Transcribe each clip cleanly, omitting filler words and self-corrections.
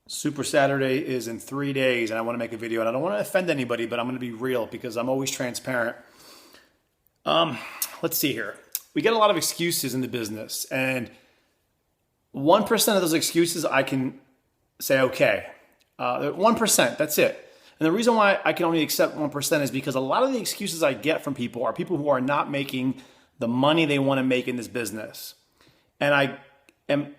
Super Saturday is in 3 days, and I want to make a video. And I don't want to offend anybody, but I'm going to be real because I'm always transparent. Let's see here. We get a lot of excuses in the business, and 1% of those excuses I can say, okay, 1%, that's it. And the reason why I can only accept 1% is because a lot of the excuses I get from people are people who are not making the money they want to make in this business. And I am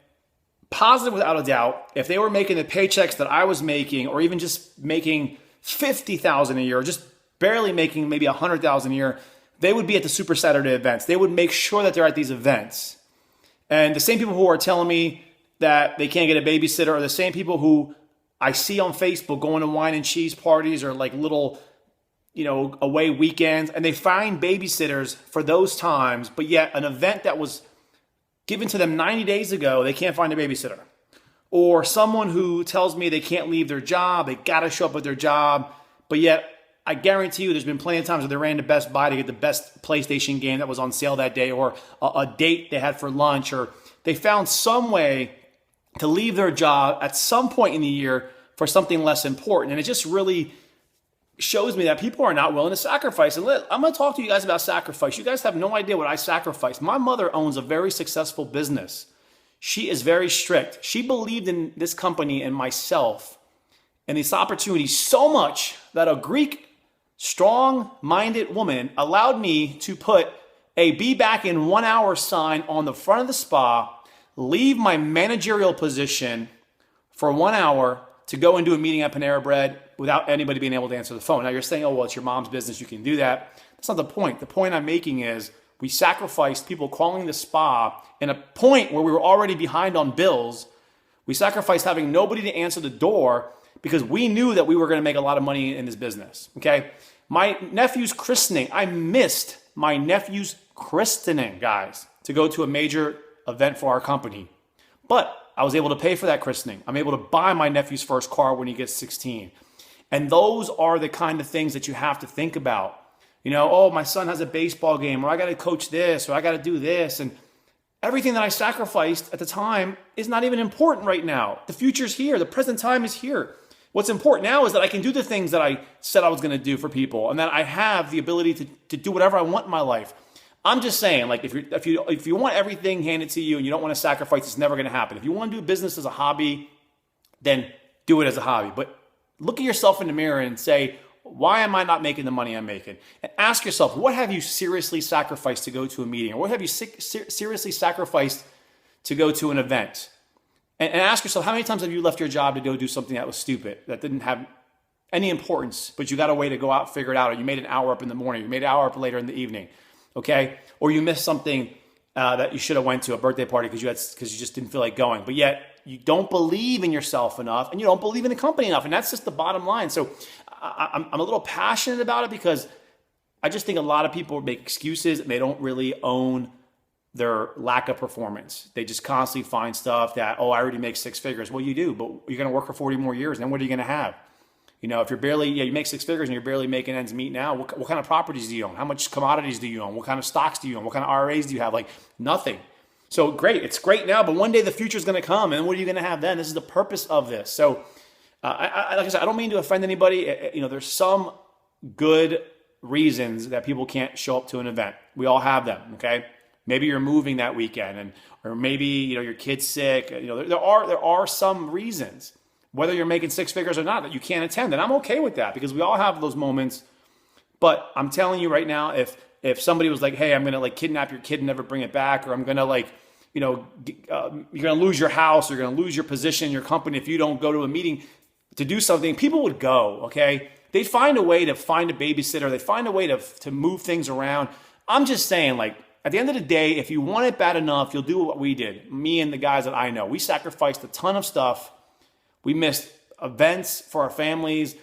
positive without a doubt, if they were making the paychecks that I was making, or even just making $50,000 a year, or just barely making maybe $100,000 a year, they would be at the Super Saturday events. They would make sure that they're at these events. And the same people who are telling me that they can't get a babysitter are the same people who I see on Facebook going to wine and cheese parties or like little, away weekends, and they find babysitters for those times, but yet an event that was given to them 90 days ago, they can't find a babysitter. Or someone who tells me they can't leave their job, they got to show up at their job, but yet I guarantee you there's been plenty of times where they ran to Best Buy to get the best PlayStation game that was on sale that day, or a date they had for lunch, or they found some way to leave their job at some point in the year for something less important. And it just really shows me that people are not willing to sacrifice. And I'm going to talk to you guys about sacrifice. You guys have no idea what I sacrificed. My mother owns a very successful business. She is very strict. She believed in this company and myself and this opportunity so much that a Greek strong-minded woman allowed me to put a be back in 1 hour sign on the front of the spa, leave my managerial position for 1 hour to go and do a meeting at Panera Bread without anybody being able to answer the phone. Now you're saying, oh, well, it's your mom's business, you can do that. That's not the point. The point I'm making is we sacrificed people calling the spa in a point where we were already behind on bills. We sacrificed having nobody to answer the door because we knew that we were going to make a lot of money in this business, okay? My nephew's christening, I missed my nephew's christening, guys, to go to a major event for our company. But I was able to pay for that christening. I'm able to buy my nephew's first car when he gets 16. And those are the kind of things that you have to think about. Oh, my son has a baseball game, or I got to coach this, or I got to do this. And everything that I sacrificed at the time is not even important right now. The future's here. The present time is here. What's important now is that I can do the things that I said I was going to do for people, and that I have the ability to do whatever I want in my life. I'm just saying, like, if you want everything handed to you and you don't want to sacrifice, it's never going to happen. If you want to do business as a hobby, then do it as a hobby. But look at yourself in the mirror and say, why am I not making the money I'm making? And ask yourself, what have you seriously sacrificed to go to a meeting? Or what have you seriously sacrificed to go to an event? And ask yourself, how many times have you left your job to go do something that was stupid, that didn't have any importance, but you got a way to go out and figure it out, or you made an hour up in the morning, you made an hour up later in the evening, okay? Or you missed something that you should have went to, a birthday party because you just didn't feel like going, but yet you don't believe in yourself enough and you don't believe in the company enough, and that's just the bottom line. So I'm a little passionate about it because I just think a lot of people make excuses and they don't really own their lack of performance. They just constantly find stuff that, oh, I already make six figures. Well, you do, but you're going to work for 40 more years. And then what are you going to have? If you're barely, you make six figures and you're barely making ends meet now, what kind of properties do you own? How much commodities do you own? What kind of stocks do you own? What kind of RAs do you have? Like nothing. So great. It's great now, but one day the future is going to come. And what are you going to have then? This is the purpose of this. So like I said, I don't mean to offend anybody. There's some good reasons that people can't show up to an event. We all have them. Okay. Maybe you're moving that weekend, or maybe your kid's sick. There are some reasons, whether you're making six figures or not, that you can't attend, and I'm okay with that because we all have those moments. But I'm telling you right now, if somebody was like, "Hey, I'm gonna kidnap your kid and never bring it back," or I'm gonna you're gonna lose your house, or you're gonna lose your position in your company if you don't go to a meeting to do something, people would go. Okay, they'd find a way to find a babysitter. They'd find a way to move things around. I'm just saying, at the end of the day, if you want it bad enough, you'll do what we did. Me and the guys that I know. We sacrificed a ton of stuff. We missed events for our families.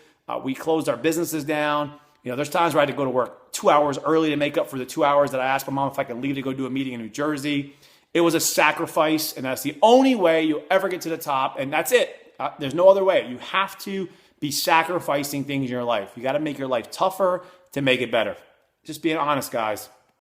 We closed our businesses down. There's times where I had to go to work 2 hours early to make up for the 2 hours that I asked my mom if I could leave to go do a meeting in New Jersey. It was a sacrifice, and that's the only way you'll ever get to the top, and that's it. There's no other way. You have to be sacrificing things in your life. You got to make your life tougher to make it better. Just being honest, guys.